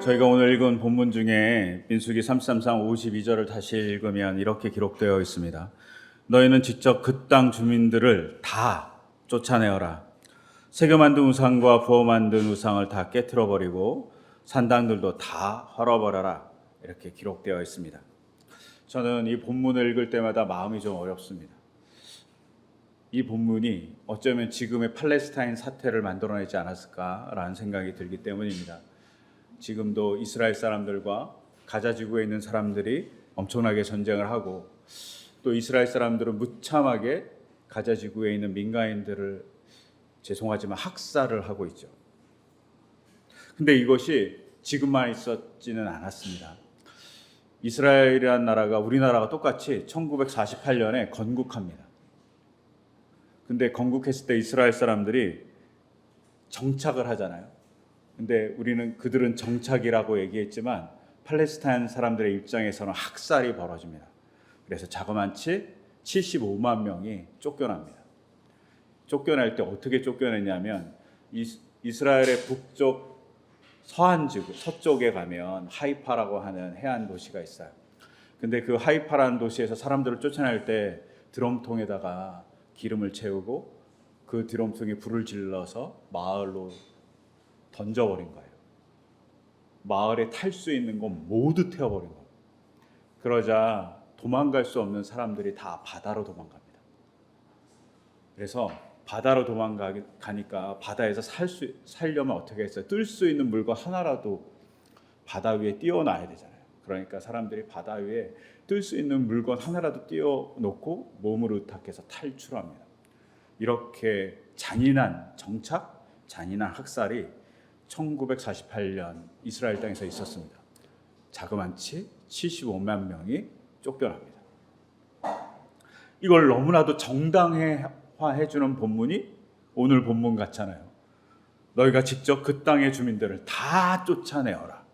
저희가 오늘 읽은 본문 중에 민수기 33장 52절을 다시 읽으면 이렇게 기록되어 있습니다. 너희는 직접 그 땅 주민들을 다 쫓아내어라. 새겨 만든 우상과 부어 만든 우상을 다 깨트려 버리고 산당들도 다 헐어버려라. 이렇게 기록되어 있습니다. 저는 이 본문을 읽을 때마다 마음이 좀 어렵습니다. 이 본문이 어쩌면 지금의 팔레스타인 사태를 만들어내지 않았을까라는 생각이 들기 때문입니다. 지금도 이스라엘 사람들과 가자 지구에 있는 사람들이 엄청나게 전쟁을 하고, 또 이스라엘 사람들은 무참하게 가자 지구에 있는 민간인들을 죄송하지만 학살을 하고 있죠. 근데 이것이 지금만 있었지는 않았습니다. 이스라엘이라는 나라가 우리나라가 똑같이 1948년에 건국합니다. 근데 건국했을 때 이스라엘 사람들이 정착을 하잖아요. 근데 우리는 그들은 정착이라고 얘기했지만 팔레스타인 사람들의 입장에서는 학살이 벌어집니다. 그래서 자그마치 75만 명이 쫓겨납니다. 쫓겨날 때 어떻게 쫓겨냈냐면 이스라엘의 북쪽 서한 지구, 서쪽에 가면 하이파라고 하는 해안 도시가 있어요. 근데 그 하이파라는 도시에서 사람들을 쫓아낼 때 드럼통에다가 기름을 채우고 그 드럼통에 불을 질러서 마을로 던져버린 거예요. 마을에 탈 수 있는 건 모두 태워버린 거예요. 그러자 도망갈 수 없는 사람들이 다 바다로 도망갑니다. 그래서 바다로 도망가니까 바다에서 살려면 어떻게 했어요? 뜰 수 있는 물건 하나라도 바다 위에 띄워놔야 되잖아요. 그러니까 사람들이 바다 위에 뜰 수 있는 물건 하나라도 띄워놓고 몸을 의탁해서 탈출합니다. 이렇게 잔인한 정착, 잔인한 학살이 1948년 이스라엘 땅에서 있었습니다. 자그마치 75만 명이 쫓겨납니다. 이걸 너무나도 정당화해주는 본문이 오늘 본문 같잖아요. 너희가 직접 그 땅의 주민들을 다 쫓아내어라.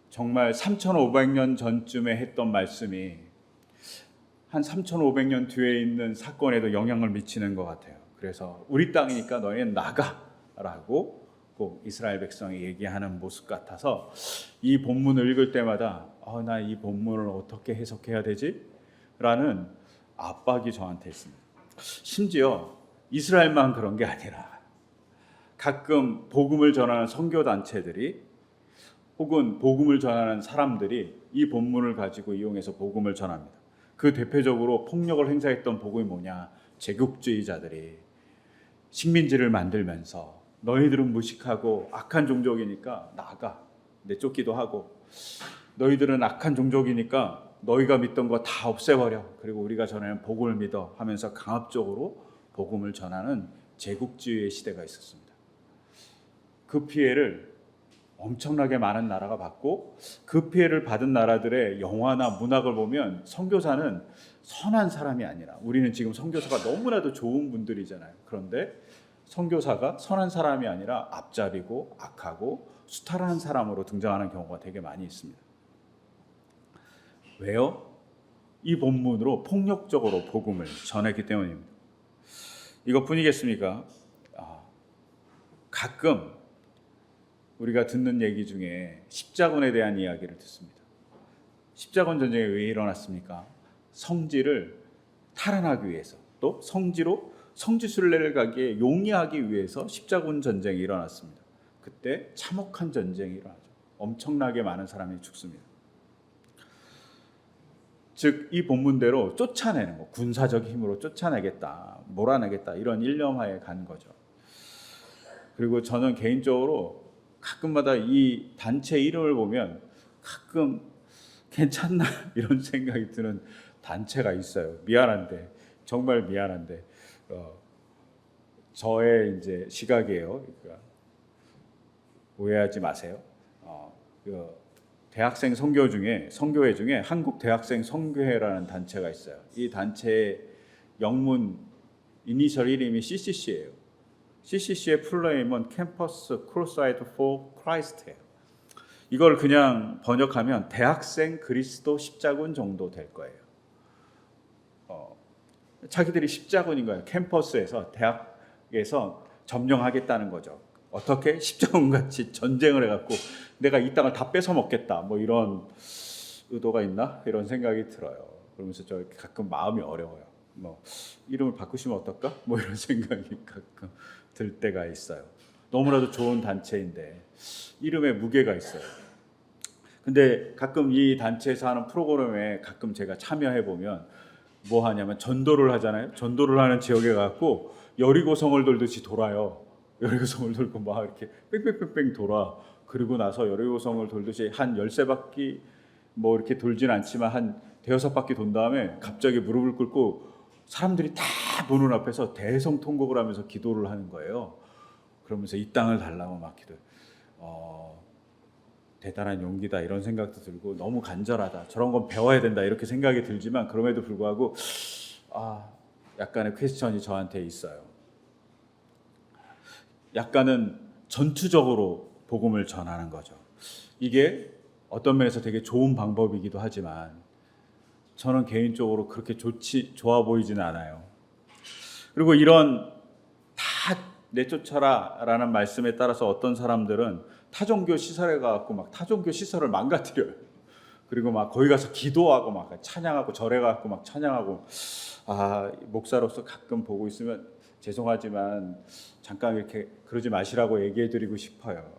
정말 3,500년 전쯤에 했던 말씀이 한 3,500년 뒤에 있는 사건에도 영향을 미치는 것 같아요. 그래서 우리 땅이니까 너희는 나가라고 꼭 이스라엘 백성이 얘기하는 모습 같아서 이 본문을 읽을 때마다 나 이 본문을 어떻게 해석해야 되지? 라는 압박이 저한테 있습니다. 심지어 이스라엘만 그런 게 아니라 가끔 복음을 전하는 선교단체들이 혹은 복음을 전하는 사람들이 이 본문을 가지고 이용해서 복음을 전합니다. 그 대표적으로 폭력을 행사했던 복음이 뭐냐? 제국주의자들이 식민지를 만들면서 너희들은 무식하고 악한 종족이니까 나가 내쫓기도 하고, 너희들은 악한 종족이니까 너희가 믿던 거 다 없애버려, 그리고 우리가 전하는 복음을 믿어 하면서 강압적으로 복음을 전하는 제국주의의 시대가 있었습니다. 그 피해를 엄청나게 많은 나라가 받고, 그 피해를 받은 나라들의 영화나 문학을 보면 선교사는 선한 사람이 아니라, 우리는 지금 선교사가 너무나도 좋은 분들이잖아요. 그런데 선교사가 선한 사람이 아니라 앞잡이고 악하고 수탈한 사람으로 등장하는 경우가 되게 많이 있습니다. 왜요? 이 본문으로 폭력적으로 복음을 전했기 때문입니다. 이것뿐이겠습니까? 가끔 우리가 듣는 얘기 중에 십자군에 대한 이야기를 듣습니다. 십자군 전쟁이 왜 일어났습니까? 성지를 탈환하기 위해서, 또 성지순례를 가기에 용이하기 위해서 십자군 전쟁이 일어났습니다. 그때 참혹한 전쟁이 일어나죠. 엄청나게 많은 사람이 죽습니다. 즉 이 본문대로 쫓아내는 거, 군사적 힘으로 쫓아내겠다, 몰아내겠다, 이런 일념하에 간 거죠. 그리고 저는 개인적으로 가끔마다 이 단체 이름을 보면 가끔 괜찮나 이런 생각이 드는 단체가 있어요. 미안한데, 정말 미안한데, 저의 이제 시각이에요. 그러니까 오해하지 마세요. 대학생 선교회 중에 한국 대학생 선교회라는 단체가 있어요. 이 단체의 영문 이니셜 이름이 CCC예요. CCC의 풀네임은 캠퍼스 크루사이드 포 크라이스트예요. 이걸 그냥 번역하면 대학생 그리스도 십자군 정도 될 거예요. 자기들이 십자군인 거예요. 캠퍼스에서, 대학에서 점령하겠다는 거죠. 어떻게? 십자군같이 전쟁을 해갖고 내가 이 땅을 다 뺏어 먹겠다 뭐 이런 의도가 있나? 이런 생각이 들어요. 그러면서 저 가끔 마음이 어려워요. 뭐 이름을 바꾸시면 어떨까? 뭐 이런 생각이 가끔 들 때가 있어요. 너무나도 좋은 단체인데 이름에 무게가 있어요. 근데 가끔 이 단체에서 하는 프로그램에 가끔 제가 참여해 보면 뭐 하냐면 전도를 하잖아요. 전도를 하는 지역에 갖고 여리고성을 돌듯이 돌아요. 여리고성을 돌고 막 이렇게 뺑뺑뺑뺑 돌아. 그리고 나서 여리고성을 돌듯이 한 13바퀴 뭐 이렇게 돌진 않지만 한 대여섯 바퀴 돈 다음에 갑자기 무릎을 꿇고 사람들이 다 보는 앞에서 대성통곡을 하면서 기도를 하는 거예요. 그러면서 이 땅을 달라고 막 기도해요. 대단한 용기다 이런 생각도 들고 너무 간절하다. 저런 건 배워야 된다 이렇게 생각이 들지만 그럼에도 불구하고 약간의 퀘스천이 저한테 있어요. 약간은 전투적으로 복음을 전하는 거죠. 이게 어떤 면에서 되게 좋은 방법이기도 하지만 저는 개인적으로 그렇게 좋아 보이지는 않아요. 그리고 이런 다 내쫓아라 라는 말씀에 따라서 어떤 사람들은 타종교 시설에 가갖고 막 타종교 시설을 망가뜨려요. 그리고 막 거기 가서 기도하고 막 찬양하고 절에 가갖고 막 찬양하고 목사로서 가끔 보고 있으면 죄송하지만 잠깐 이렇게 그러지 마시라고 얘기해드리고 싶어요.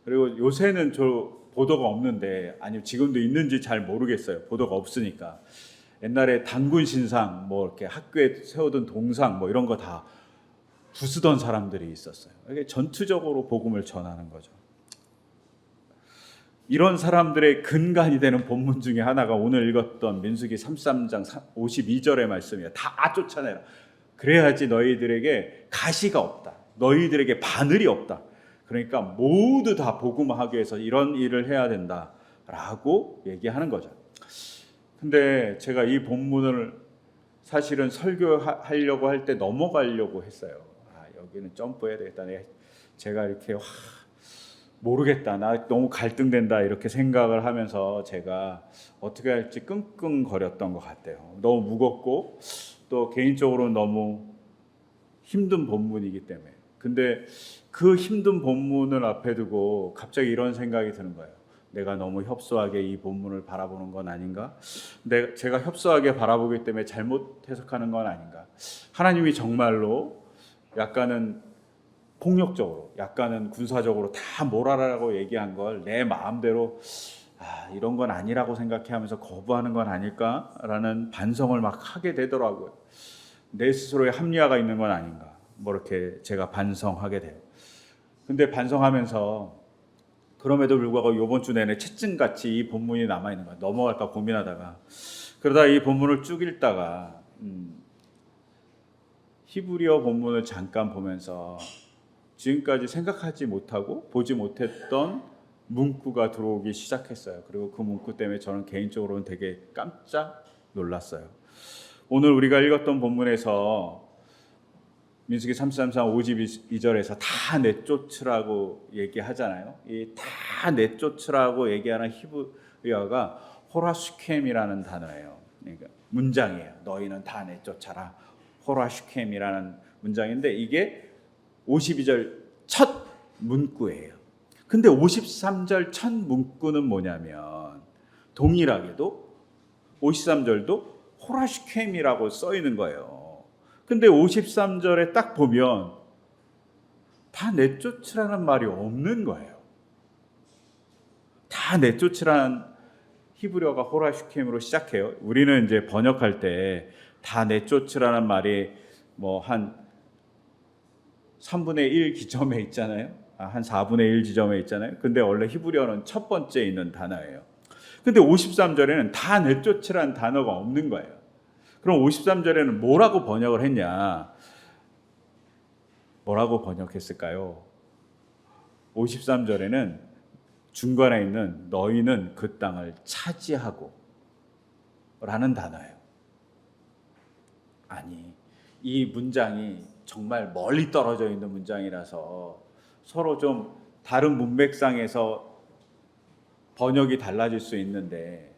그리고 요새는 저 보도가 없는데 아니면 지금도 있는지 잘 모르겠어요. 보도가 없으니까. 옛날에 단군 신상 뭐 이렇게 학교에 세우던 동상 뭐 이런 거 다 부수던 사람들이 있었어요. 이게 전투적으로 복음을 전하는 거죠. 이런 사람들의 근간이 되는 본문 중에 하나가 오늘 읽었던 민수기 33장 52절의 말씀이에요. 다 쫓아내라. 그래야지 너희들에게 가시가 없다. 너희들에게 바늘이 없다. 그러니까 모두 다 복음하기 위해서 이런 일을 해야 된다라고 얘기하는 거죠. 근데 제가 이 본문을 사실은 설교하려고 할 때 넘어가려고 했어요. 여기는 점프해야 되겠다. 제가 이렇게 모르겠다. 나 너무 갈등된다. 이렇게 생각을 하면서 제가 어떻게 할지 끙끙거렸던 것 같아요. 너무 무겁고 또 개인적으로 너무 힘든 본문이기 때문에. 근데 그 힘든 본문을 앞에 두고 갑자기 이런 생각이 드는 거예요. 내가 너무 협소하게 이 본문을 바라보는 건 아닌가? 제가 협소하게 바라보기 때문에 잘못 해석하는 건 아닌가? 하나님이 정말로 약간은 폭력적으로, 약간은 군사적으로 다 몰아라라고 얘기한 걸 내 마음대로 이런 건 아니라고 생각하면서 거부하는 건 아닐까라는 반성을 막 하게 되더라고요. 내 스스로의 합리화가 있는 건 아닌가? 뭐 이렇게 제가 반성하게 돼요. 근데 반성하면서 그럼에도 불구하고 이번 주 내내 채증같이 이 본문이 남아있는 거야. 넘어갈까 고민하다가 그러다 이 본문을 쭉 읽다가 히브리어 본문을 잠깐 보면서 지금까지 생각하지 못하고 보지 못했던 문구가 들어오기 시작했어요. 그리고 그 문구 때문에 저는 개인적으로는 되게 깜짝 놀랐어요. 오늘 우리가 읽었던 본문에서 민수기 33장 52절에서 다 내쫓으라고 얘기하잖아요. 이 다 내쫓으라고 얘기하는 히브리어가 호라슈켐이라는 단어예요. 그러니까 문장이에요. 너희는 다 내쫓아라. 호라슈켐이라는 문장인데 이게 52절 첫 문구예요. 근데 53절 첫 문구는 뭐냐면 동일하게도 53절도 호라슈켐이라고 써 있는 거예요. 근데 53절에 딱 보면 다 내쫓으라는 말이 없는 거예요. 다 내쫓으라는 히브리어가 호라슈켐으로 시작해요. 우리는 이제 번역할 때 다 내쫓으라는 말이 뭐 한 3분의 1 기점에 있잖아요. 한 4분의 1 지점에 있잖아요. 근데 원래 히브리어는 첫 번째 있는 단어예요. 근데 53절에는 다 내쫓으라는 단어가 없는 거예요. 그럼 53절에는 뭐라고 번역을 했냐? 뭐라고 번역했을까요? 53절에는 중간에 있는 너희는 그 땅을 차지하고 라는 단어예요. 아니, 이 문장이 정말 멀리 떨어져 있는 문장이라서 서로 좀 다른 문맥상에서 번역이 달라질 수 있는데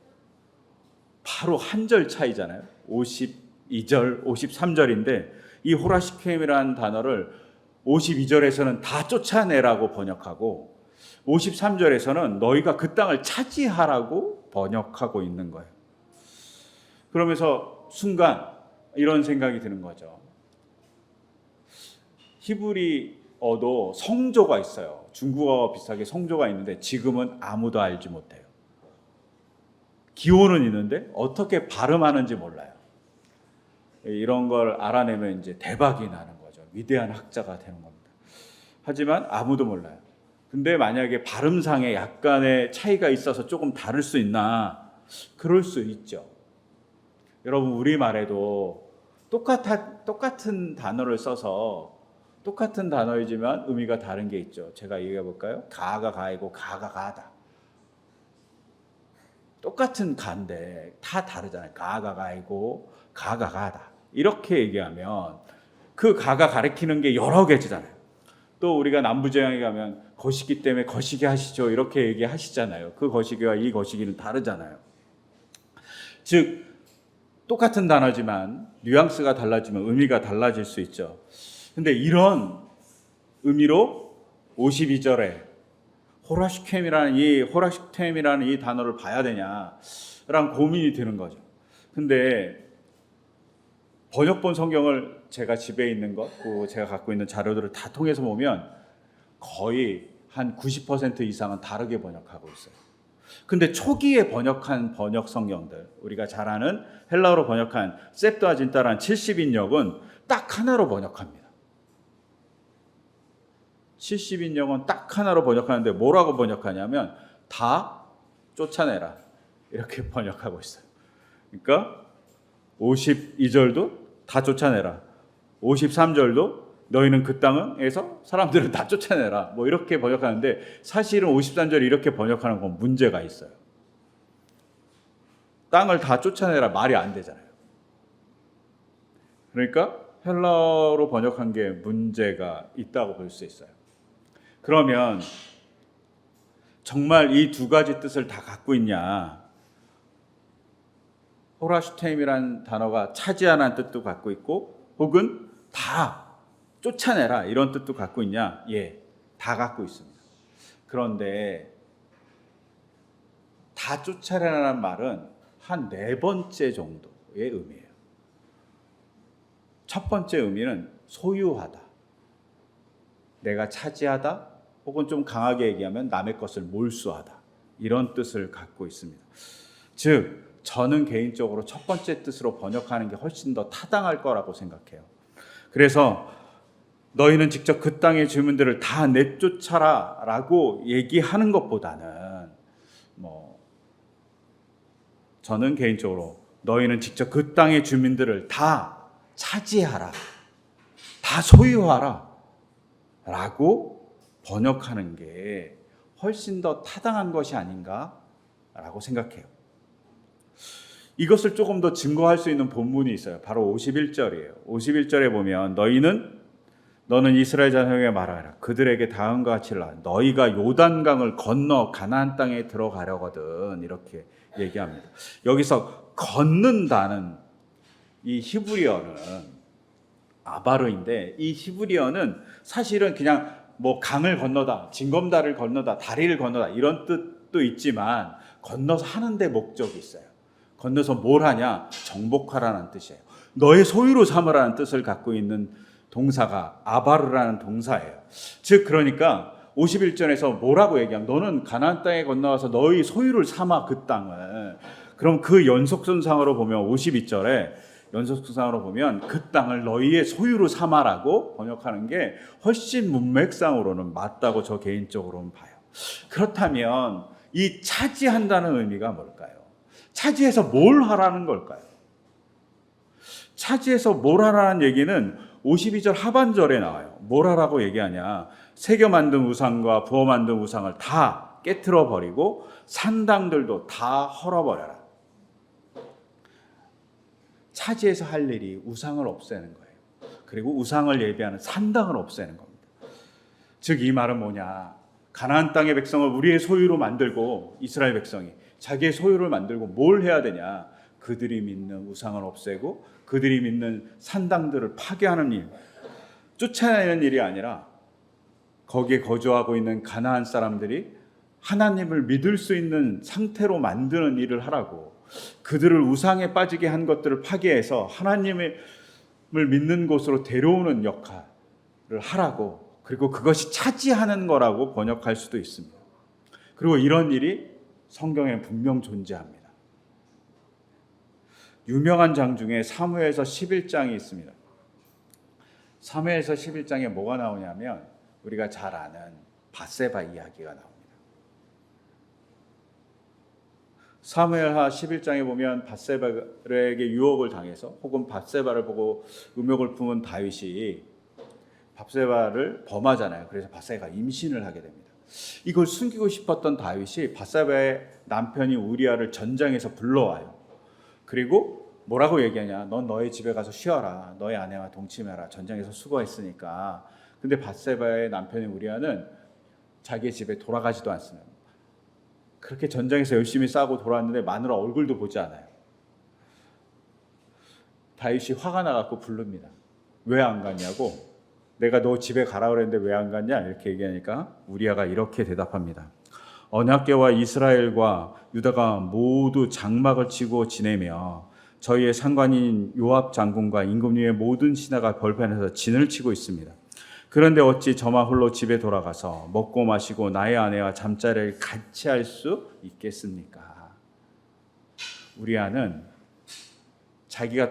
바로 한 절 차이잖아요. 52절, 53절인데 이 호라시켐이라는 단어를 52절에서는 다 쫓아내라고 번역하고 53절에서는 너희가 그 땅을 차지하라고 번역하고 있는 거예요. 그러면서 순간 이런 생각이 드는 거죠. 히브리어도 성조가 있어요. 중국어와 비슷하게 성조가 있는데 지금은 아무도 알지 못해요. 기호는 있는데 어떻게 발음하는지 몰라요. 이런 걸 알아내면 이제 대박이 나는 거죠. 위대한 학자가 되는 겁니다. 하지만 아무도 몰라요. 근데 만약에 발음상에 약간의 차이가 있어서 조금 다를 수 있나? 그럴 수 있죠. 여러분, 우리말에도 똑같은 단어를 써서 똑같은 단어이지만 의미가 다른 게 있죠. 제가 얘기해 볼까요? 가가 가이고 가가 가다. 똑같은 가인데 다 다르잖아요. 가가 가이고 가가 가다. 이렇게 얘기하면 그 가가 가리키는 게 여러 개잖아요. 또 우리가 남부지방에 가면 거시기 때문에 거시기 하시죠. 이렇게 얘기하시잖아요. 그 거시기와 이 거시기는 다르잖아요. 즉 똑같은 단어지만 뉘앙스가 달라지면 의미가 달라질 수 있죠. 근데 이런 의미로 52절에 호라시켐이라는 이 단어를 봐야 되냐라는 고민이 드는 거죠. 근데 번역본 성경을 제가 집에 있는 것, 제가 갖고 있는 자료들을 다 통해서 보면 거의 한 90% 이상은 다르게 번역하고 있어요. 근데 초기에 번역한 번역 성경들, 우리가 잘 아는 헬라어로 번역한 셉투아진타라는 70인역은 딱 하나로 번역합니다. 70인역은 딱 하나로 번역하는데 뭐라고 번역하냐면 다 쫓아내라 이렇게 번역하고 있어요. 그러니까 52절도 다 쫓아내라, 53절도 너희는 그 땅에서 사람들을 다 쫓아내라, 뭐 이렇게 번역하는데 사실은 53절 이렇게 번역하는 건 문제가 있어요. 땅을 다 쫓아내라 말이 안 되잖아요. 그러니까 헬라어로 번역한 게 문제가 있다고 볼 수 있어요. 그러면 정말 이 두 가지 뜻을 다 갖고 있냐? 호라슈테임이라는 단어가 차지하라는 뜻도 갖고 있고 혹은 다 쫓아내라 이런 뜻도 갖고 있냐? 예, 다 갖고 있습니다. 그런데 다 쫓아내라는 말은 한 4번째 정도의 의미예요. 첫 번째 의미는 소유하다, 내가 차지하다, 혹은 좀 강하게 얘기하면 남의 것을 몰수하다, 이런 뜻을 갖고 있습니다. 즉 저는 개인적으로 첫 번째 뜻으로 번역하는 게 훨씬 더 타당할 거라고 생각해요. 그래서 너희는 직접 그 땅의 주민들을 다 내쫓아라 라고 얘기하는 것보다는 저는 개인적으로 너희는 직접 그 땅의 주민들을 다 차지하라, 다 소유하라 라고 번역하는 게 훨씬 더 타당한 것이 아닌가 라고 생각해요. 이것을 조금 더 증거할 수 있는 본문이 있어요. 바로 51절이에요. 51절에 보면 너는 이스라엘 자손에게 말하라. 그들에게 다음과 같이 라. 너희가 요단강을 건너 가나안 땅에 들어가려거든. 이렇게 얘기합니다. 여기서 걷는다는 이 히브리어는 아바르인데, 이 히브리어는 사실은 그냥 강을 건너다, 징검다리를 건너다, 다리를 건너다 이런 뜻도 있지만 건너서 하는데 목적이 있어요. 건너서 뭘 하냐? 정복하라는 뜻이에요. 너의 소유로 삼으라는 뜻을 갖고 있는 동사가 아바르라는 동사예요. 즉 그러니까 51절에서 뭐라고 얘기하면 너는 가나안 땅에 건너와서 너희 소유를 삼아 그 땅을. 그럼 그 연속선상으로 보면 52절에 연속선상으로 보면 그 땅을 너희의 소유로 삼아라고 번역하는 게 훨씬 문맥상으로는 맞다고 저 개인적으로는 봐요. 그렇다면 이 차지한다는 의미가 뭘까요? 차지해서 뭘 하라는 걸까요? 차지해서 뭘 하라는 얘기는 52절 하반절에 나와요. 뭘 하라고 얘기하냐? 새겨 만든 우상과 부어 만든 우상을 다 깨트려 버리고 산당들도 다 헐어버려라. 차지해서 할 일이 우상을 없애는 거예요. 그리고 우상을 예배하는 산당을 없애는 겁니다. 즉 이 말은 뭐냐? 가나안 땅의 백성을 우리의 소유로 만들고, 이스라엘 백성이 자기의 소유를 만들고 뭘 해야 되냐? 그들이 믿는 우상을 없애고 그들이 믿는 산당들을 파괴하는 일. 쫓아내는 일이 아니라 거기에 거주하고 있는 가나안 사람들이 하나님을 믿을 수 있는 상태로 만드는 일을 하라고, 그들을 우상에 빠지게 한 것들을 파괴해서 하나님을 믿는 곳으로 데려오는 역할을 하라고, 그리고 그것이 차지하는 거라고 번역할 수도 있습니다. 그리고 이런 일이 성경에 분명 존재합니다. 유명한 장 중에 사무엘서 11장이 있습니다. 사무엘서 11장에 뭐가 나오냐면 우리가 잘 아는 밧세바 이야기가 나옵니다. 사무엘하 11장에 보면 밧세바에게 유혹을 당해서 혹은 밧세바를 보고 음욕을 품은 다윗이 밧세바를 범하잖아요. 그래서 밧세바가 임신을 하게 됩니다. 이걸 숨기고 싶었던 다윗이 밧세바의 남편이 우리아를 전장에서 불러와요. 그리고 뭐라고 얘기하냐? 넌 너의 집에 가서 쉬어라. 너의 아내와 동침해라. 전장에서 수고했으니까. 근데 밧세바의 남편인 우리아는 자기의 집에 돌아가지도 않습니다. 그렇게 전장에서 열심히 싸고 돌아왔는데 마누라 얼굴도 보지 않아요. 다윗이 화가 나갖고 부릅니다. 왜 안 갔냐고. 내가 너 집에 가라 그랬는데 왜 안 갔냐? 이렇게 얘기하니까 우리아가 이렇게 대답합니다. 언약궤와 이스라엘과 유다가 모두 장막을 치고 지내며 저희의 상관인 요압 장군과 임금님의 모든 신하가 벌판에서 진을 치고 있습니다. 그런데 어찌 저만 홀로 집에 돌아가서 먹고 마시고 나의 아내와 잠자리를 같이 할 수 있겠습니까? 우리아는 자기가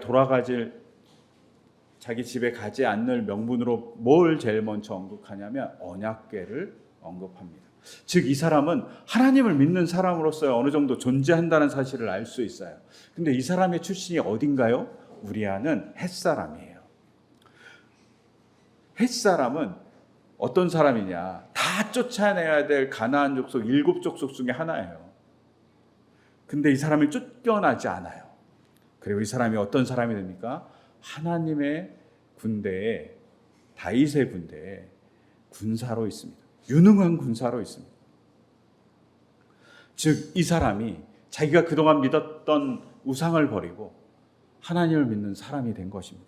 자기 집에 가지 않는 명분으로 뭘 제일 먼저 언급하냐면 언약궤를 언급합니다. 즉 이 사람은 하나님을 믿는 사람으로서 어느 정도 존재한다는 사실을 알 수 있어요. 근데 이 사람의 출신이 어딘가요? 우리아는 헷사람이에요. 헷사람은 어떤 사람이냐? 다 쫓아내야 될 가나안 족속 7족속 중에 하나예요. 근데 이 사람이 쫓겨나지 않아요. 그리고 이 사람이 어떤 사람이 됩니까? 하나님의 군대에, 다윗의 군대에 군사로 있습니다. 유능한 군사로 있습니다. 즉 이 사람이 자기가 그동안 믿었던 우상을 버리고 하나님을 믿는 사람이 된 것입니다.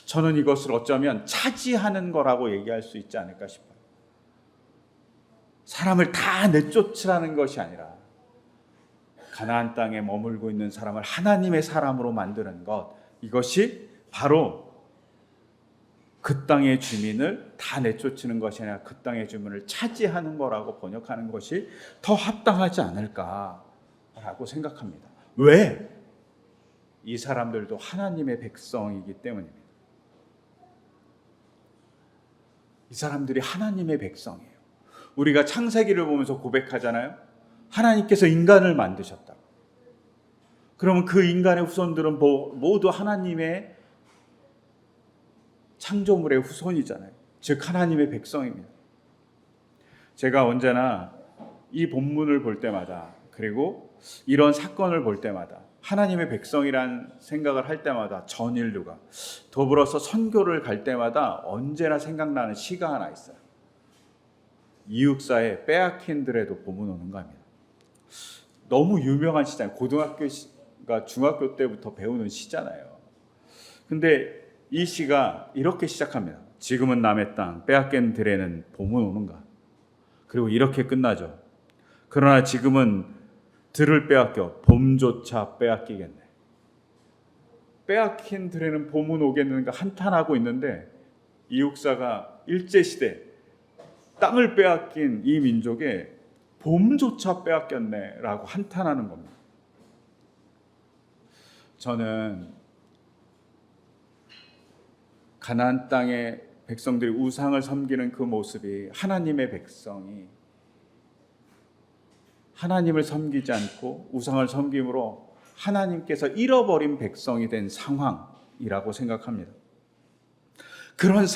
저는 이것을 어쩌면 차지하는 거라고 얘기할 수 있지 않을까 싶어요. 사람을 다 내쫓으라는 것이 아니라 가나안 땅에 머물고 있는 사람을 하나님의 사람으로 만드는 것, 이것이 바로 그 땅의 주민을 다 내쫓는 것이 아니라 그 땅의 주민을 차지하는 거라고 번역하는 것이 더 합당하지 않을까라고 생각합니다. 왜? 이 사람들도 하나님의 백성이기 때문입니다. 이 사람들이 하나님의 백성이에요. 우리가 창세기를 보면서 고백하잖아요. 하나님께서 인간을 만드셨다. 그러면 그 인간의 후손들은 모두 하나님의 창조물의 후손이잖아요. 즉 하나님의 백성입니다. 제가 언제나 이 본문을 볼 때마다, 그리고 이런 사건을 볼 때마다, 하나님의 백성이란 생각을 할 때마다 전 인류가, 더불어서 선교를 갈 때마다 언제나 생각나는 시가 하나 있어요. 이육사의 빼앗긴들에도 보면 오는가 합니다. 너무 유명한 시잖아요. 고등학교가 중학교 때부터 배우는 시잖아요. 근데 이 시가 이렇게 시작합니다. 지금은 남의 땅 빼앗긴 들에는 봄은 오는가. 그리고 이렇게 끝나죠. 그러나 지금은 들을 빼앗겨 봄조차 빼앗기겠네. 빼앗긴 들에는 봄은 오겠는가 한탄하고 있는데 이육사가 일제시대 땅을 빼앗긴 이 민족에 봄조차 빼앗겼네 라고 한탄하는 겁니다. 저는 가나안 땅의 백성들이 우상을 섬기는 그 모습이, 하나님의 백성이 하나님을 섬기지 않고 우상을 섬김으로 하나님께서 잃어버린 백성이 된 상황이라고 생각합니다. 그런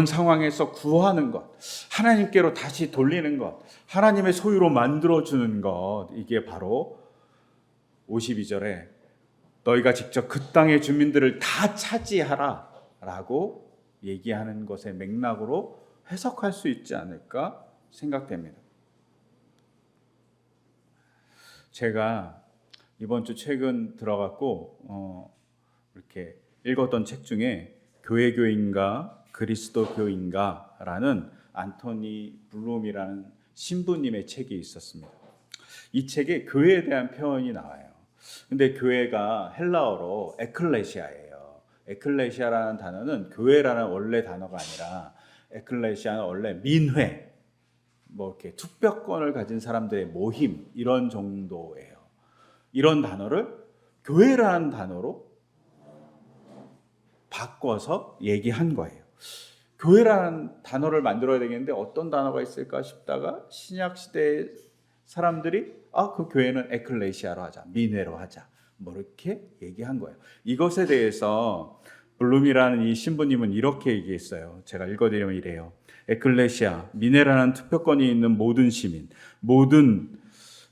상황에서 구하는 것, 하나님께로 다시 돌리는 것, 하나님의 소유로 만들어주는 것, 이게 바로 52절에 너희가 직접 그 땅의 주민들을 다 차지하라 라고 얘기하는 것의 맥락으로 해석할 수 있지 않을까 생각됩니다. 제가 이번 주 최근 들어갔고 이렇게 읽었던 책 중에 교회교인가 그리스도교인가라는 안토니 블룸이라는 신부님의 책이 있었습니다. 이 책에 교회에 대한 표현이 나와요. 근데 교회가 헬라어로 에클레시아예요. 에클레시아라는 단어는 교회라는 원래 단어가 아니라 에클레시아는 원래 민회, 뭐 이렇게 투표권을 가진 사람들의 모임 이런 정도예요. 이런 단어를 교회라는 단어로 바꿔서 얘기한 거예요. 교회라는 단어를 만들어야 되겠는데 어떤 단어가 있을까 싶다가 신약 시대의 사람들이 그 교회는 에클레시아로 하자, 민회로 하자, 뭐 이렇게 얘기한 거예요. 이것에 대해서 블룸이라는 이 신부님은 이렇게 얘기했어요. 제가 읽어드리면 이래요. 에클레시아, 민회라는 투표권이 있는 모든 시민, 모든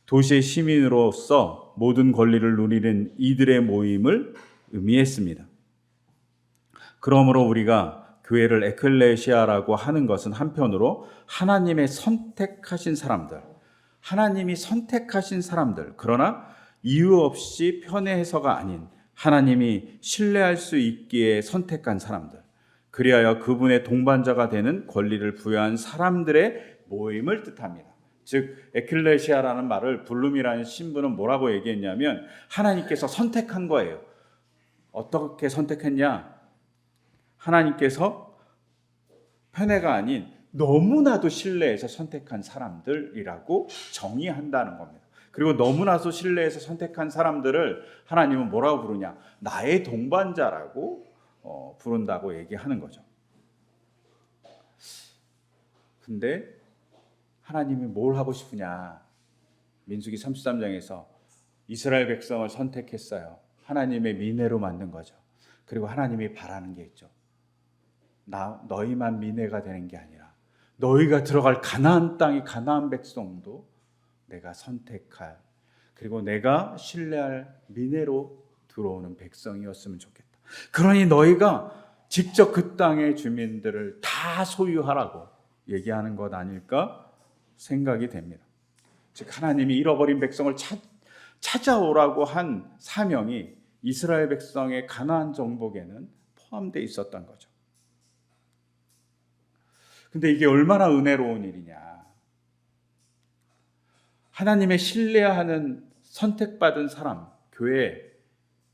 도시의 시민으로서 모든 권리를 누리는 이들의 모임을 의미했습니다. 그러므로 우리가 교회를 에클레시아라고 하는 것은 한편으로 하나님의 선택하신 사람들, 하나님이 선택하신 사람들, 그러나 이유 없이 편애해서가 아닌 하나님이 신뢰할 수 있기에 선택한 사람들, 그리하여 그분의 동반자가 되는 권리를 부여한 사람들의 모임을 뜻합니다. 즉 에클레시아라는 말을 블룸이라는 신부는 뭐라고 얘기했냐면 하나님께서 선택한 거예요. 어떻게 선택했냐? 하나님께서 편애가 아닌 너무나도 신뢰해서 선택한 사람들이라고 정의한다는 겁니다. 그리고 너무나도 신뢰해서 선택한 사람들을 하나님은 뭐라고 부르냐? 나의 동반자라고 부른다고 얘기하는 거죠. 근데 하나님이 뭘 하고 싶으냐? 민수기 33장에서 이스라엘 백성을 선택했어요. 하나님의 민회로 만든 거죠. 그리고 하나님이 바라는 게 있죠. 너희만 민회가 되는 게 아니라 너희가 들어갈 가나안 땅이 가나안 백성도 내가 선택할, 그리고 내가 신뢰할 민회로 들어오는 백성이었으면 좋겠다. 그러니 너희가 직접 그 땅의 주민들을 다 소유하라고 얘기하는 것 아닐까 생각이 됩니다. 즉 하나님이 잃어버린 백성을 찾아오라고 한 사명이 이스라엘 백성의 가나안 정복에는 포함되어 있었던 거죠. 근데 이게 얼마나 은혜로운 일이냐. 하나님의 신뢰하는 선택받은 사람, 교회,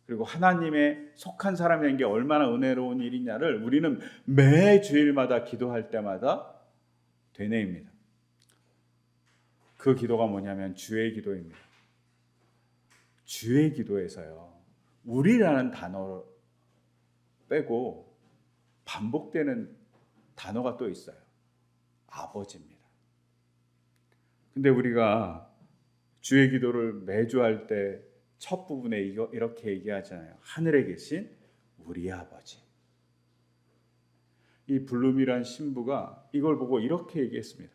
그리고 하나님의 속한 사람인 게 얼마나 은혜로운 일이냐를 우리는 매 주일마다 기도할 때마다 되뇌입니다. 그 기도가 뭐냐면 주의 기도입니다. 주의 기도에서요, 우리라는 단어 빼고 반복되는 단어가 또 있어요. 아버지입니다. 근데 우리가 주의 기도를 매주 할 때 첫 부분에 이렇게 얘기하잖아요. 하늘에 계신 우리 아버지. 이 블룸이란 신부가 이걸 보고 이렇게 얘기했습니다.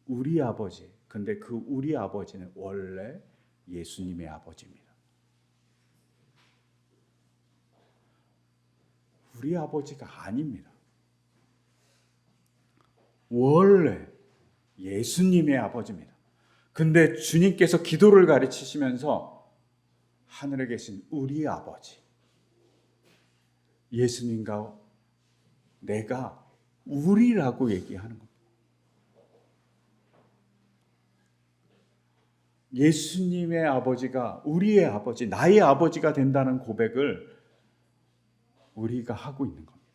우리 아버지. 근데 그 우리 아버지는 원래 예수님의 아버지입니다. 우리 아버지가 아닙니다. 원래 예수님의 아버지입니다. 근데 주님께서 기도를 가르치시면서 하늘에 계신 우리 아버지, 예수님과 내가 우리라고 얘기하는 겁니다. 예수님의 아버지가 우리의 아버지, 나의 아버지가 된다는 고백을 우리가 하고 있는 겁니다.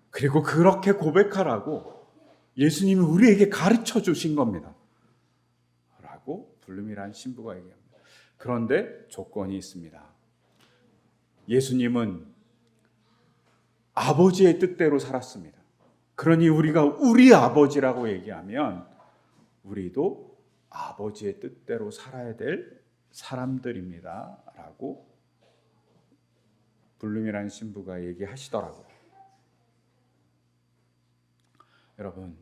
그리고 그렇게 고백하라고 예수님이 우리에게 가르쳐 주신 겁니다. 라고 블룸이라는 신부가 얘기합니다. 그런데 조건이 있습니다. 예수님은 아버지의 뜻대로 살았습니다. 그러니 우리가 우리 아버지라고 얘기하면 우리도 아버지의 뜻대로 살아야 될 사람들입니다. 라고 블룸이라는 신부가 얘기하시더라고요. 여러분,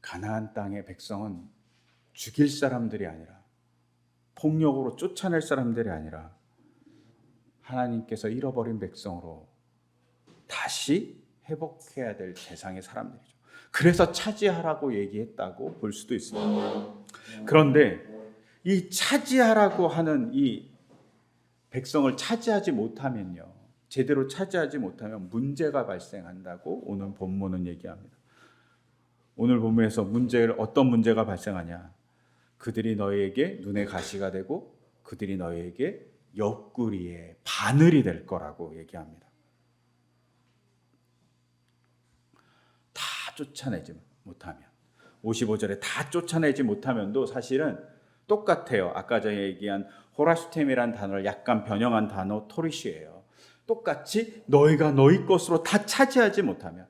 가나안 땅의 백성은 죽일 사람들이 아니라 폭력으로 쫓아낼 사람들이 아니라 하나님께서 잃어버린 백성으로 다시 회복해야 될 대상의 사람들이죠. 그래서 차지하라고 얘기했다고 볼 수도 있습니다. 그런데 이 차지하라고 하는 이 백성을 차지하지 못하면요, 제대로 차지하지 못하면 문제가 발생한다고 오늘 본문은 얘기합니다. 오늘 본문에서 어떤 문제가 발생하냐? 그들이 너희에게 눈의 가시가 되고 그들이 너희에게 옆구리에 바늘이 될 거라고 얘기합니다. 다 쫓아내지 못하면, 55절에 다 쫓아내지 못하면도 사실은 똑같아요. 아까 전에 얘기한 호라슈템이라는 단어를 약간 변형한 단어 토리시예요. 똑같이 너희가 너희 것으로 다 차지하지 못하면,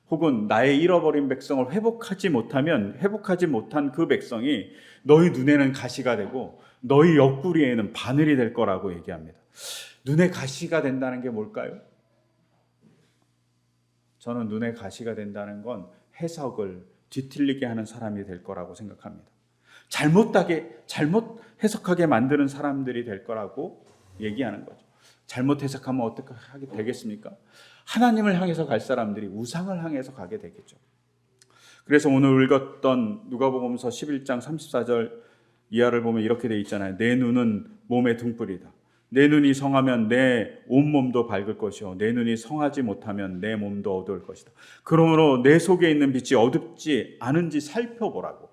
혹은 나의 잃어버린 백성을 회복하지 못한 그 백성이 너희 눈에는 가시가 되고 너희 옆구리에는 바늘이 될 거라고 얘기합니다. 눈에 가시가 된다는 게 뭘까요? 저는 눈에 가시가 된다는 건 해석을 뒤틀리게 하는 사람이 될 거라고 생각합니다. 잘못 해석하게 만드는 사람들이 될 거라고 얘기하는 거죠. 잘못 해석하면 어떻게 하게 되겠습니까? 하나님을 향해서 갈 사람들이 우상을 향해서 가게 되겠죠. 그래서 오늘 읽었던 누가복음서 11장 34절 이하를 보면 이렇게 돼 있잖아요. 내 눈은 몸의 등불이다. 내 눈이 성하면 내 온몸도 밝을 것이요 내 눈이 성하지 못하면 내 몸도 어두울 것이다. 그러므로 내 속에 있는 빛이 어둡지 않은지 살펴보라고.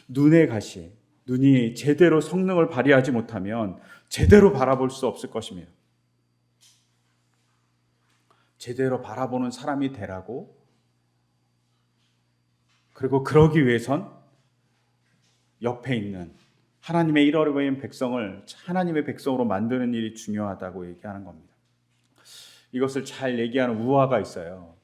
눈의 가시, 눈이 제대로 성능을 발휘하지 못하면 제대로 바라볼 수 없을 것입니다. 제대로 바라보는 사람이 되라고, 그리고 그러기 위해선 옆에 있는 하나님의 잃어버린 백성을 하나님의 백성으로 만드는 일이 중요하다고 얘기하는 겁니다. 이것을 잘 얘기하는 우화가 있어요.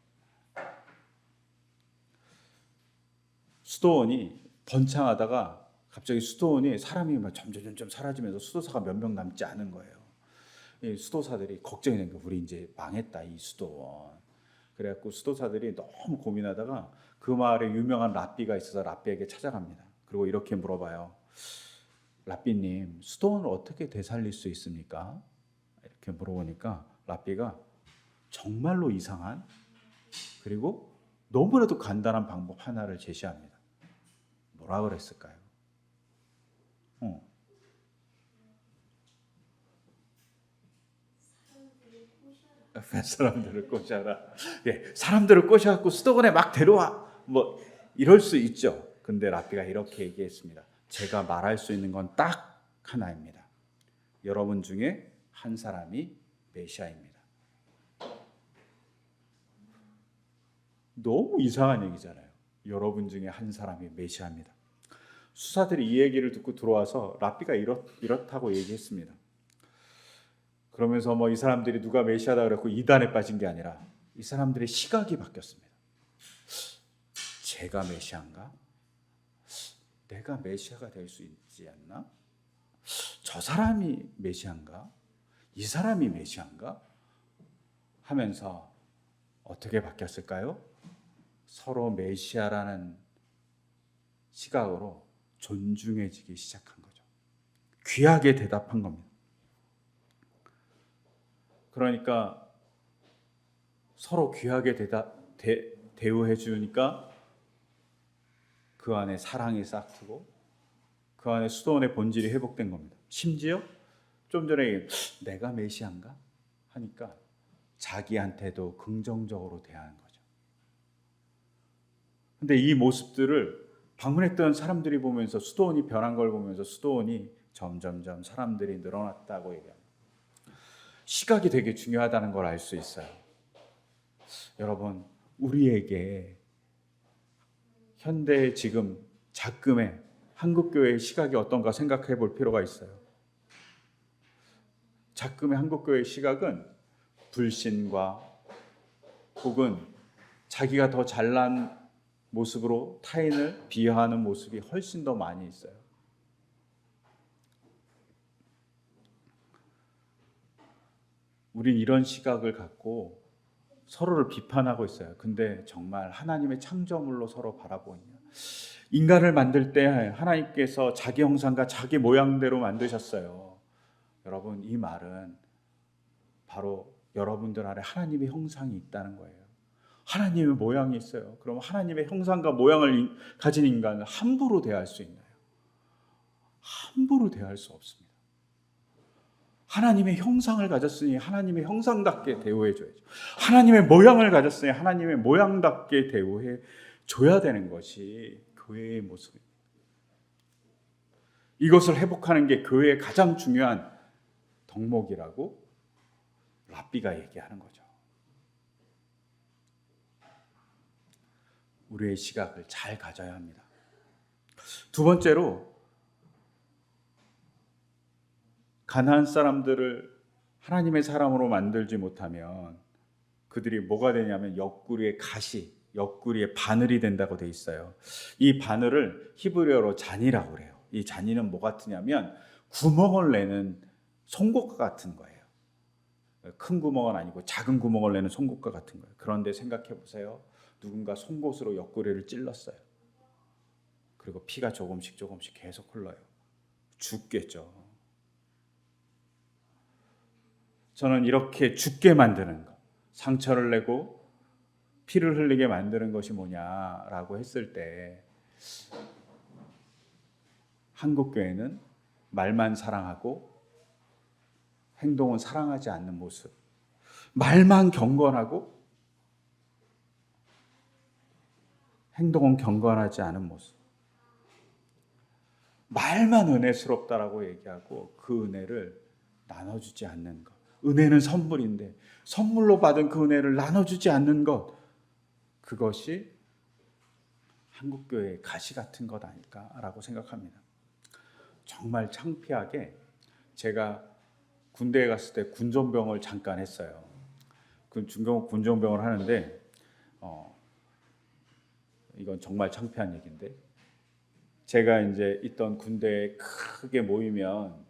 수도원이 번창하다가 갑자기 수도원이 사람이 점점 사라지면서 수도사가 몇 명 남지 않은 거예요. 이 수도사들이 걱정이 된 거예요. 우리 이제 망했다, 이 수도원. 그래갖고 수도사들이 너무 고민하다가 그 마을에 유명한 랍비가 있어서 랍비에게 찾아갑니다. 그리고 이렇게 물어봐요. 랍비님, 수도원을 어떻게 되살릴 수 있습니까? 이렇게 물어보니까 랍비가 정말로 이상한, 그리고 너무나도 간단한 방법 하나를 제시합니다. 뭐라 그랬을까요? 사람들을 꼬셔라. 예, 사람들을 꼬셔갖고 수도원에 막 데려와. 뭐 이럴 수 있죠. 근데 랍비가 이렇게 얘기했습니다. 제가 말할 수 있는 건 딱 하나입니다. 여러분 중에 한 사람이 메시아입니다. 너무 이상한 얘기잖아요. 여러분 중에 한 사람이 메시아입니다. 수사들이 이 얘기를 듣고 들어와서 랍비가 이렇다고 얘기했습니다. 그러면서 이 사람들이 누가 메시아다 그랬고 이단에 빠진 게 아니라 이 사람들의 시각이 바뀌었습니다. 제가 메시아인가? 내가 메시아가 될 수 있지 않나? 저 사람이 메시아인가? 이 사람이 메시아인가? 하면서 어떻게 바뀌었을까요? 서로 메시아라는 시각으로 존중해지기 시작한 거죠. 귀하게 대답한 겁니다. 그러니까 서로 귀하게 대우해 주니까 그 안에 사랑이 싹트고 그 안에 수도원의 본질이 회복된 겁니다. 심지어 좀 전에 내가 메시아인가 하니까 자기한테도 긍정적으로 대하는 거죠. 근데 이 모습들을 방문했던 사람들이 보면서, 수도원이 변한 걸 보면서 수도원이 점점점 사람들이 늘어났다고 얘기합니다. 시각이 되게 중요하다는 걸 알 수 있어요. 여러분, 우리에게 현대 지금 작금의 한국교회의 시각이 어떤가 생각해 볼 필요가 있어요. 작금의 한국교회의 시각은 불신과 혹은 자기가 더 잘난 모습으로 타인을 비하하는 모습이 훨씬 더 많이 있어요. 우린 이런 시각을 갖고 서로를 비판하고 있어요. 근데 정말 하나님의 창조물로 서로 바라보냐. 인간을 만들 때 하나님께서 자기 형상과 자기 모양대로 만드셨어요. 여러분, 이 말은 바로 여러분들 안에 하나님의 형상이 있다는 거예요. 하나님의 모양이 있어요. 그럼 하나님의 형상과 모양을 가진 인간을 함부로 대할 수 있나요? 함부로 대할 수 없습니다. 하나님의 형상을 가졌으니 하나님의 형상답게 대우해줘야죠. 하나님의 모양을 가졌으니 하나님의 모양답게 대우해줘야 되는 것이 교회의 모습입니다. 이것을 회복하는 게 교회의 가장 중요한 덕목이라고 랍비가 얘기하는 거죠. 우리의 시각을 잘 가져야 합니다. 두 번째로, 가나안 사람들을 하나님의 사람으로 만들지 못하면 그들이 뭐가 되냐면 옆구리의 가시, 옆구리의 바늘이 된다고 돼 있어요. 이 바늘을 히브리어로 잔이라고 그래요. 이 잔이는 뭐 같으냐면 구멍을 내는 송곳과 같은 거예요. 큰 구멍은 아니고 작은 구멍을 내는 송곳과 같은 거예요. 그런데 생각해 보세요. 누군가 송곳으로 옆구리를 찔렀어요. 그리고 피가 조금씩 계속 흘러요. 죽겠죠. 저는 이렇게 죽게 만드는 것, 상처를 내고 피를 흘리게 만드는 것이 뭐냐라고 했을 때, 한국교회는 말만 사랑하고 행동은 사랑하지 않는 모습, 말만 경건하고 행동은 경건하지 않은 모습, 말만 은혜스럽다라고 얘기하고 그 은혜를 나눠주지 않는 것. 은혜는 선물인데 선물로 받은 그 은혜를 나눠주지 않는 것, 그것이 한국교회의 가시 같은 것 아닐까라고 생각합니다. 정말 창피하게 제가 군대에 갔을 때 군전병을 잠깐 했어요. 그 군전병을 하는데 이건 정말 창피한 얘기인데, 제가 이제 있던 군대에 크게 모이면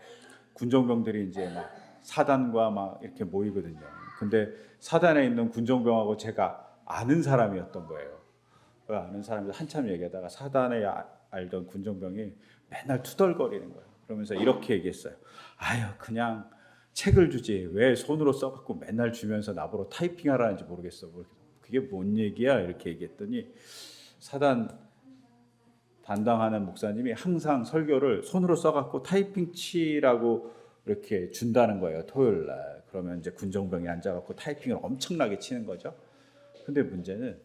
군정병들이 이제 막 사단과 막 이렇게 모이거든요. 근데 사단에 있는 군정병하고 제가 아는 사람이었던 거예요. 그 아는 사람이 한참 얘기하다가 사단에 알던 군정병이 맨날 투덜거리는 거예요. 그러면서 이렇게 얘기했어요. 아유, 그냥 책을 주지 왜 손으로 써갖고 맨날 주면서 나보고 타이핑하라는지 모르겠어. 그게 뭔 얘기야? 이렇게 얘기했더니 사단 담당하는 목사님이 항상 설교를 손으로 써갖고 타이핑 치라고 이렇게 준다는 거예요. 토요일 날. 그러면 이제 군정병이 앉아갖고 타이핑을 엄청나게 치는 거죠. 근데 문제는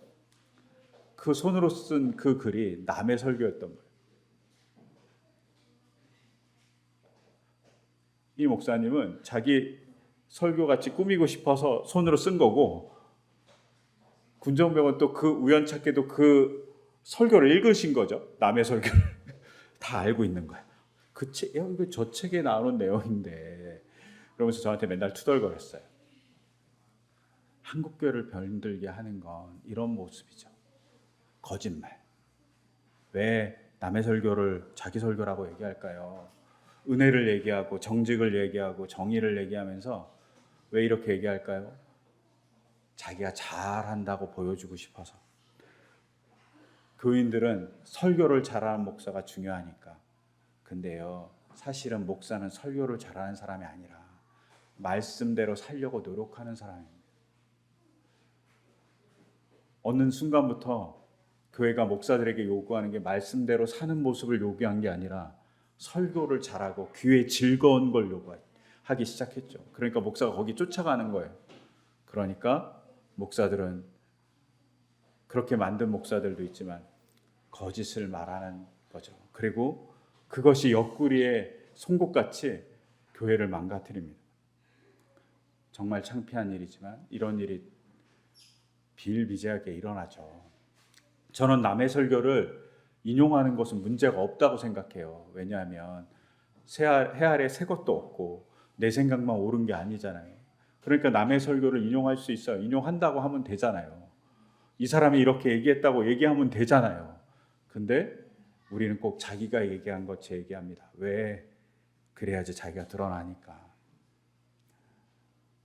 그 손으로 쓴 그 글이 남의 설교였던 거예요. 이 목사님은 자기 설교같이 꾸미고 싶어서 손으로 쓴 거고, 군정병은 또 그 우연찮게도 그 설교를 읽으신 거죠. 남의 설교를. 다 알고 있는 거예요. 그 책, 이거 저 책에 나오는 내용인데, 그러면서 저한테 맨날 투덜거렸어요. 한국교회를 병들게 하는 건 이런 모습이죠. 거짓말. 왜 남의 설교를 자기 설교라고 얘기할까요? 은혜를 얘기하고 정직을 얘기하고 정의를 얘기하면서 왜 이렇게 얘기할까요? 자기가 잘한다고 보여주고 싶어서. 교인들은 설교를 잘하는 목사가 중요하니까. 근데요, 사실은 목사는 설교를 잘하는 사람이 아니라 말씀대로 살려고 노력하는 사람입니다. 어느 순간부터 교회가 목사들에게 요구하는 게 말씀대로 사는 모습을 요구한 게 아니라 설교를 잘하고 귀에 즐거운 걸 요구하기 시작했죠. 그러니까 목사가 거기 쫓아가는 거예요. 그러니까 목사들은, 그렇게 만든 목사들도 있지만 거짓을 말하는 거죠. 그리고 그것이 옆구리에 송곳같이 교회를 망가뜨립니다. 정말 창피한 일이지만 이런 일이 비일비재하게 일어나죠. 저는 남의 설교를 인용하는 것은 문제가 없다고 생각해요. 왜냐하면 해 아래 새 것도 없고 내 생각만 옳은 게 아니잖아요. 그러니까 남의 설교를 인용할 수 있어요. 인용한다고 하면 되잖아요. 이 사람이 이렇게 얘기했다고 얘기하면 되잖아요. 근데 우리는 꼭 자기가 얘기한 것 얘기합니다. 왜? 그래야지 자기가 드러나니까.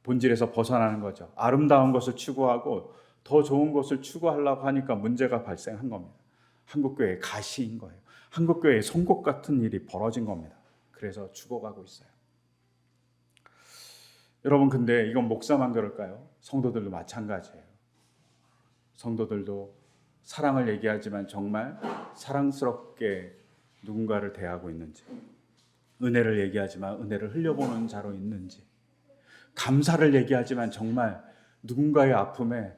본질에서 벗어나는 거죠. 아름다운 것을 추구하고 더 좋은 것을 추구하려고 하니까 문제가 발생한 겁니다. 한국교회의 가시인 거예요. 한국교회의 송곳 같은 일이 벌어진 겁니다. 그래서 죽어가고 있어요. 여러분, 근데 이건 목사만 그럴까요? 성도들도 마찬가지예요. 성도들도 사랑을 얘기하지만 정말 사랑스럽게 누군가를 대하고 있는지, 은혜를 얘기하지만 은혜를 흘려보는 자로 있는지, 감사를 얘기하지만 정말 누군가의 아픔에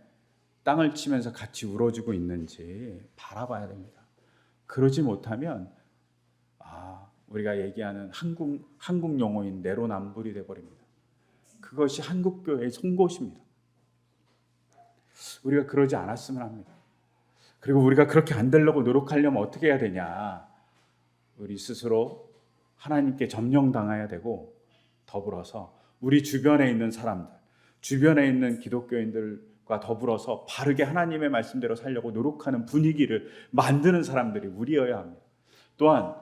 땅을 치면서 같이 울어주고 있는지 바라봐야 됩니다. 그러지 못하면 우리가 얘기하는 한국 용어인 내로남불이 되어버립니다. 그것이 한국교회의 송곳입니다. 우리가 그러지 않았으면 합니다. 그리고 우리가 그렇게 안 되려고 노력하려면 어떻게 해야 되냐? 우리 스스로 하나님께 점령당해야 되고, 더불어서 우리 주변에 있는 사람들, 주변에 있는 기독교인들과 더불어서 바르게 하나님의 말씀대로 살려고 노력하는 분위기를 만드는 사람들이 우리여야 합니다. 또한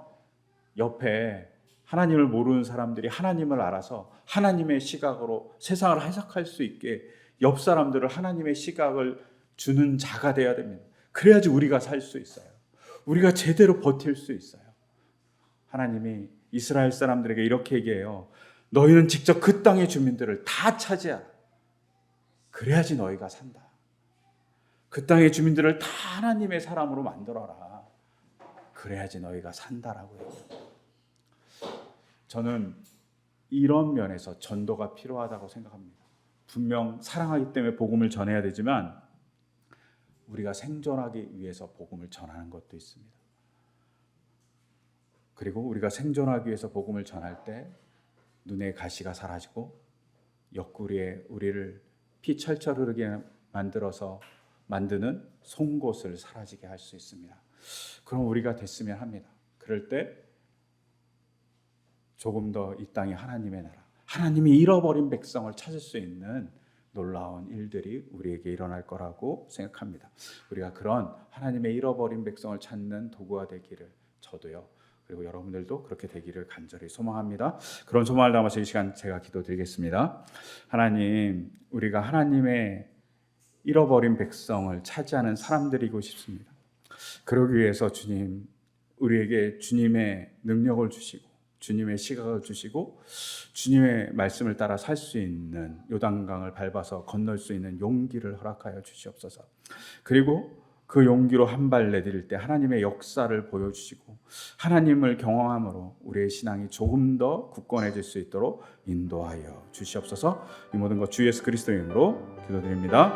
옆에 하나님을 모르는 사람들이 하나님을 알아서 하나님의 시각으로 세상을 해석할 수 있게 옆 사람들을 하나님의 시각을 주는 자가 되어야 됩니다. 그래야지 우리가 살 수 있어요. 우리가 제대로 버틸 수 있어요. 하나님이 이스라엘 사람들에게 이렇게 얘기해요. 너희는 직접 그 땅의 주민들을 다 차지하라. 그래야지 너희가 산다. 그 땅의 주민들을 다 하나님의 사람으로 만들어라. 그래야지 너희가 산다라고 해요. 저는 이런 면에서 전도가 필요하다고 생각합니다. 분명 사랑하기 때문에 복음을 전해야 되지만 우리가 생존하기 위해서 복음을 전하는 것도 있습니다. 그리고 우리가 생존하기 위해서 복음을 전할 때 눈의 가시가 사라지고 옆구리에 우리를 피 철철 흐르게 만드는 송곳을 사라지게 할 수 있습니다. 그럼 우리가 됐으면 합니다. 그럴 때 조금 더 이 땅이 하나님의 나라, 하나님이 잃어버린 백성을 찾을 수 있는 놀라운 일들이 우리에게 일어날 거라고 생각합니다. 우리가 그런 하나님의 잃어버린 백성을 찾는 도구가 되기를 저도요, 그리고 여러분들도 그렇게 되기를 간절히 소망합니다. 그런 소망을 담아서 이 시간 제가 기도드리겠습니다. 하나님, 우리가 하나님의 잃어버린 백성을 차지하는 사람들이고 싶습니다. 그러기 위해서 주님, 우리에게 주님의 능력을 주시고 주님의 시각을 주시고 주님의 말씀을 따라 살 수 있는 요단강을 밟아서 건널 수 있는 용기를 허락하여 주시옵소서. 그리고 그 용기로 한 발 내디딜 때 하나님의 역사를 보여주시고 하나님을 경험함으로 우리의 신앙이 조금 더 굳건해질 수 있도록 인도하여 주시옵소서. 이 모든 것 주 예수 그리스도의 이름으로 기도드립니다.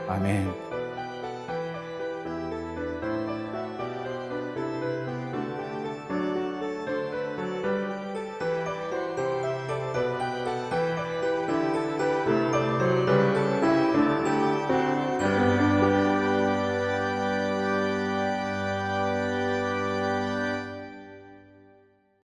아멘.